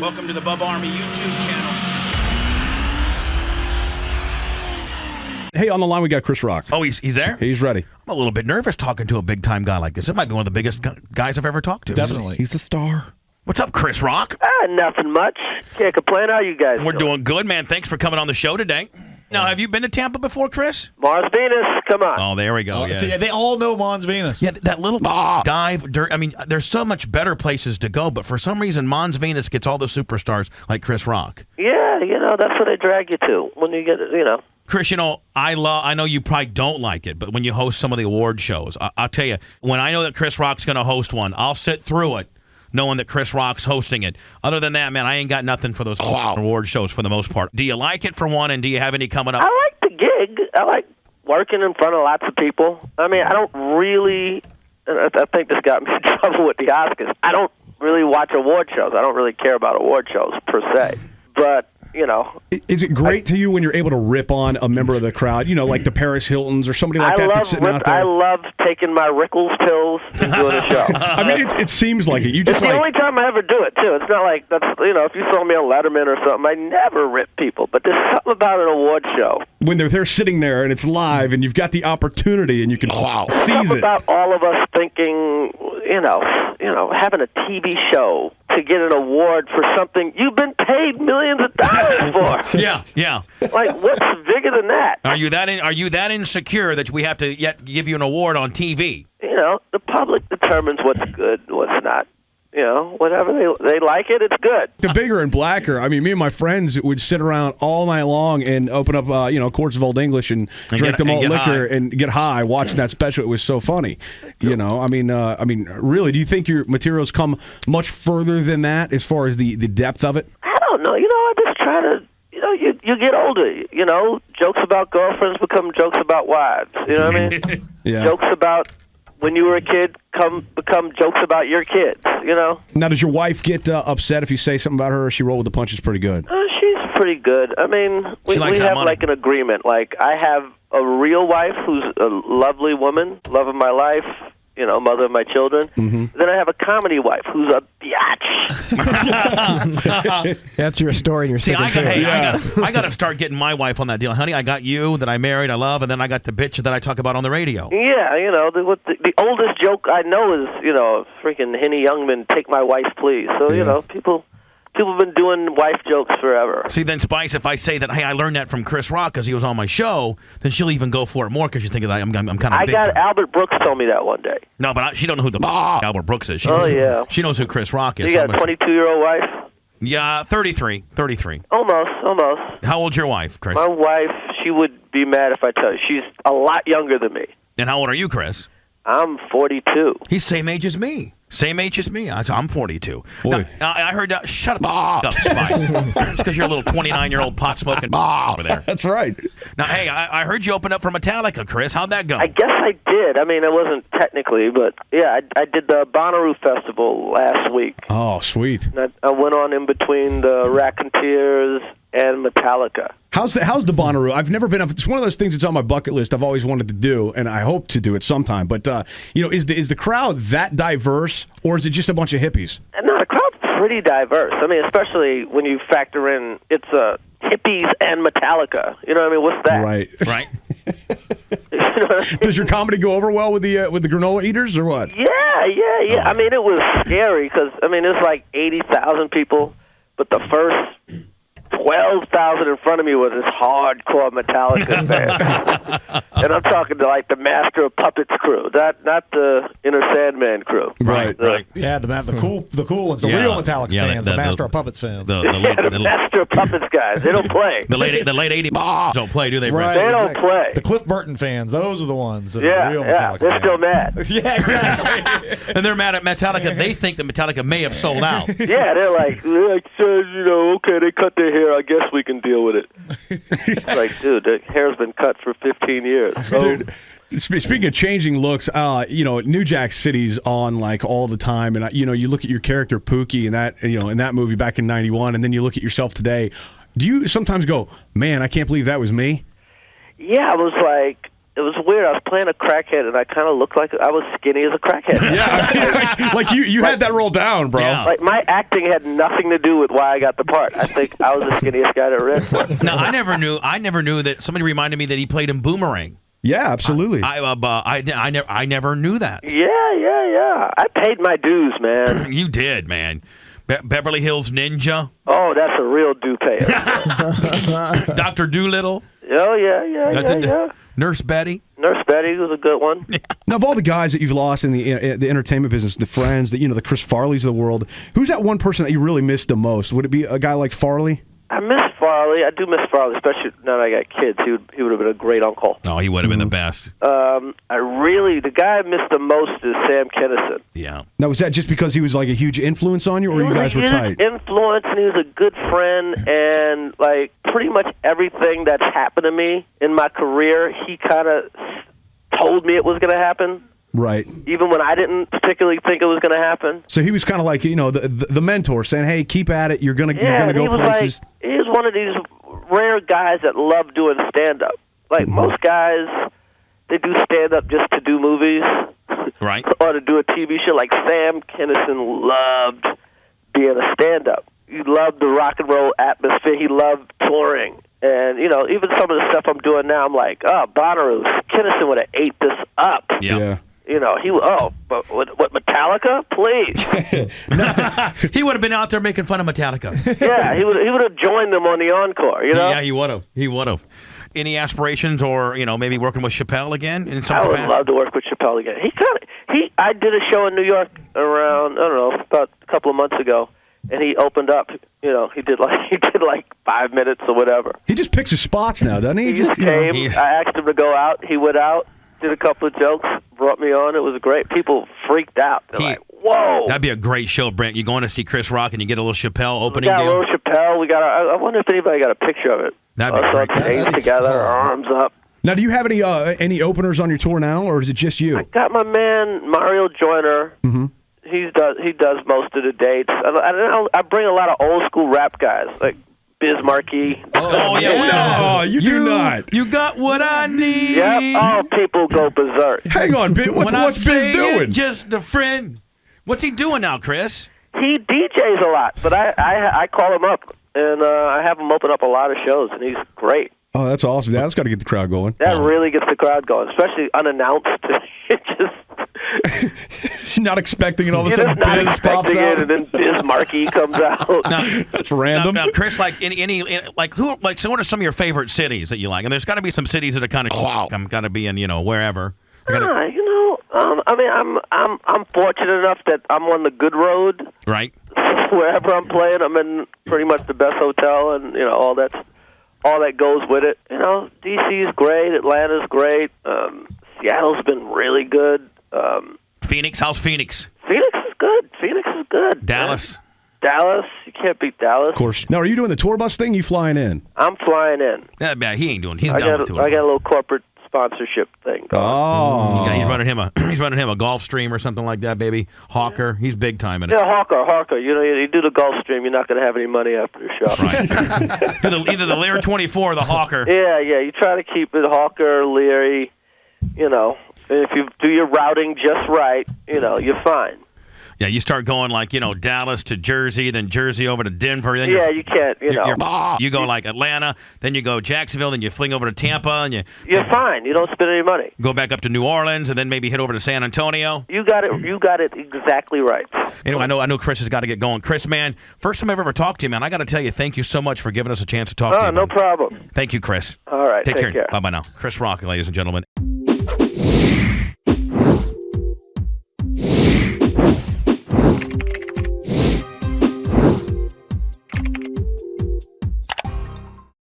Welcome to the Bubba Army YouTube channel. Hey, on the line we got Chris Rock. Oh, he's there? He's ready. I'm a little bit nervous talking to a big-time guy like this. It might be one of the biggest guys I've ever talked to. Definitely. He's the star. What's up, Chris Rock? Nothing much. Can't complain. How you guys We're doing good, man. Thanks for coming on the show today. Now, have you been to Tampa before, Chris? Mars Venus, come on. Oh, there we go. Yeah. See, they all know Mons Venus. Yeah, that little dive. I mean, there's so much better places to go, but for some reason, Mons Venus gets all the superstars like Chris Rock. Yeah, that's what they drag you to when you get, Chris, I know you probably don't like it, but when you host some of the award shows, I'll tell you, when I know that Chris Rock's going to host one, I'll sit through it knowing that Chris Rock's hosting it. Other than that, man, I ain't got nothing for those award shows for the most part. Do you like it for one, and do you have any coming up? I like the gig. I like working in front of lots of people. I mean, I don't really, I think this got me in trouble with the Oscars. I don't really watch award shows. I don't really care about award shows per se. But, Is it great to you when you're able to rip on a member of the crowd, like the Paris Hiltons or somebody like that's sitting out there? I love taking my Rickles pills and doing a show. I mean, it seems like it. It's the only time I ever do it, too. It's not like, if you saw me on Letterman or something, I never rip people. But there's something about an award show. When they're sitting there and it's live and you've got the opportunity and you can seize something it. About all of us thinking, having a TV show to get an award for something you've been paid millions of dollars for. Yeah. Like, what's bigger than that? Are you that insecure that we have to yet give you an award on TV? The public determines what's good and what's not. Whatever they like it's good. The bigger and blacker. I mean, me and my friends would sit around all night long and open up, quarts of Old English and drink the malt liquor and get high watching that special. It was so funny. I mean, really, do you think your materials come much further than that as far as the depth of it? I don't know. I just try to. You get older. Jokes about girlfriends become jokes about wives. You know what I mean? Yeah. Jokes about when you were a kid become jokes about your kids, Now, does your wife get upset if you say something about her, or she roll with the punches pretty good? She's pretty good. I mean, we have like an agreement. Like, I have a real wife who's a lovely woman, love of my life, mother of my children. Mm-hmm. Then I have a comedy wife who's a biatch. That's your story. You're I got to start getting my wife on that deal. Honey, I got you that I married, I love, and then I got the bitch that I talk about on the radio. Yeah, the oldest joke I know is, freaking Henny Youngman, take my wife, please. So, people have been doing wife jokes forever. See, then Spice, if I say that, hey, I learned that from Chris Rock because he was on my show, then she'll even go for it more because you think I'm kind of big time. Albert Brooks told me that one day. No, but she don't know who the Albert Brooks is. She knows who Chris Rock is. You got a 22-year-old wife? Yeah, 33. Almost. How old's your wife, Chris? My wife, she would be mad if I tell you. She's a lot younger than me. And how old are you, Chris? I'm 42. He's same age as me. I'm 42. Now, I heard that. Shut up, Spice. It's because you're a little 29-year-old pot-smoking over there. That's right. Now, hey, I heard you open up for Metallica, Chris. How'd that go? I guess I did. I mean, it wasn't technically, but yeah, I did the Bonnaroo Festival last week. Oh, sweet. And I went on in between the Racketeers and Metallica. How's the Bonnaroo? I've never been up. It's one of those things that's on my bucket list. I've always wanted to do, and I hope to do it sometime. But is the crowd that diverse, or is it just a bunch of hippies? No, the crowd's pretty diverse. I mean, especially when you factor in it's hippies and Metallica. You know what I mean? What's that? Right. Does your comedy go over well with the granola eaters, or what? Yeah. I mean, it was scary because it's like 80,000 people, but the first 12,000 in front of me was this hardcore Metallica fan. And I'm talking to like the Master of Puppets crew, not the Inner Sandman crew. Right. Yeah, the cool ones, the real Metallica fans, the Master of Puppets fans. The Master of Puppets guys, they don't play. The late 80s don't play, do they? Right, they don't play. The Cliff Burton fans, those are the ones. The real they're Metallica fans. still mad. Yeah, exactly. And they're mad at Metallica. They think that Metallica may have sold out. Yeah, they're like, okay, they cut their hair. I guess we can deal with it. It's like, dude, the hair's been cut for 15 years. So. Dude, speaking of changing looks, New Jack City's on like all the time, and you look at your character Pookie in that movie back in '91, and then you look at yourself today. Do you sometimes go, man, I can't believe that was me? Yeah, I was like, it was weird. I was playing a crackhead, and I kind of looked like I was skinny as a crackhead. Yeah, like you had that roll down, bro. Yeah. Like, my acting had nothing to do with why I got the part. I think I was the skinniest guy that ran for it. No, I never knew that. Somebody reminded me that he played in Boomerang. Yeah, absolutely. I never knew that. Yeah. I paid my dues, man. You did, man. Beverly Hills Ninja. Oh, that's a real due payer. Dr. Doolittle. Oh, yeah. Nurse Betty. Nurse Betty was a good one. Now, of all the guys that you've lost in the entertainment business, the friends, the Chris Farleys of the world, who's that one person that you really missed the most? Would it be a guy like Farley? I miss Farley. I do miss Farley, especially now that I got kids. He would have been a great uncle. Oh, he would have been the best. The guy I miss the most is Sam Kinison. Yeah. Now, was that just because he was like a huge influence on you, or you guys were tight? Influence, and he was a good friend, and like pretty much everything that's happened to me in my career, he kind of told me it was going to happen. Right. Even when I didn't particularly think it was going to happen. So he was kind of like, the mentor saying, "Hey, keep at it. You're gonna go places." He was one of these rare guys that love doing stand-up. Like most guys, they do stand-up just to do movies, right? Or to do a TV show. Like Sam Kinison loved being a stand-up. He loved the rock and roll atmosphere. He loved touring. And, even some of the stuff I'm doing now, I'm like, Bonnaroo, Kinison would have ate this up. Yeah. But what, Metallica? Please. He would have been out there making fun of Metallica. Yeah, he would have joined them on the encore, Yeah, he would have. Any aspirations or, maybe working with Chappelle again in some capacity? I would love to work with Chappelle again. I did a show in New York around, about a couple of months ago. And he opened up, he did like 5 minutes or whatever. He just picks his spots now, doesn't he? He just came. I asked him to go out. He went out, did a couple of jokes, brought me on. It was great. People freaked out. They're like, whoa. That'd be a great show, Brent. You going to see Chris Rock and you get a little Chappelle opening deal? We got a little Chappelle. I wonder if anybody got a picture of it. That'd be great. Us days together, arms up. Now, do you have any openers on your tour now, or is it just you? I got my man, Mario Joyner. Mm-hmm. He does most of the dates. I bring a lot of old school rap guys like Biz Markie. Oh yeah, no, you do not. You got what I need. Yep. Oh, people go berserk. Hang on, what's Biz doing? Just a friend. What's he doing now, Chris? He DJs a lot, but I call him up and I have him open up a lot of shows, and he's great. Oh, that's awesome. That's got to get the crowd going. That really gets the crowd going, especially unannounced. It just. Not expecting it, all of a sudden Biz pops out, and then Biz Markie comes out. Now, that's random. Now, Chris, like so what are some of your favorite cities that you like? And there's got to be some cities that are kind of I'm got to be in, wherever. I'm fortunate enough that I'm on the good road. Right. Wherever I'm playing, I'm in pretty much the best hotel, and all that goes with it. DC is great, Atlanta's great, Seattle's been really good. Phoenix, how's Phoenix? Phoenix is good. Dallas. Man. Dallas, you can't beat Dallas. Of course. Now, are you doing the tour bus thing? You flying in? I'm flying in. Yeah, he ain't doing. He's I done got with a little corporate sponsorship thing going. Oh, he's running him a Gulf Stream or something like that, baby. Hawker, he's big time in it. Yeah, Hawker. You do the Gulf Stream, you're not going to have any money after the show. Right. Either the Lear 24 or the Hawker. Yeah. You try to keep it Hawker, Leary. If you do your routing just right, you're fine. Yeah, you start going like, Dallas to Jersey, then Jersey over to Denver. Then you can't, you go like Atlanta, then you go Jacksonville, then you fling over to Tampa, and you're fine. You don't spend any money. Go back up to New Orleans, and then maybe head over to San Antonio. You got it exactly right. Anyway, I know Chris has got to get going. Chris, man, first time I've ever talked to you, man, I got to tell you, thank you so much for giving us a chance to talk to you. No problem. Thank you, Chris. All right, Take care. care. Bye-bye now. Chris Rock, ladies and gentlemen.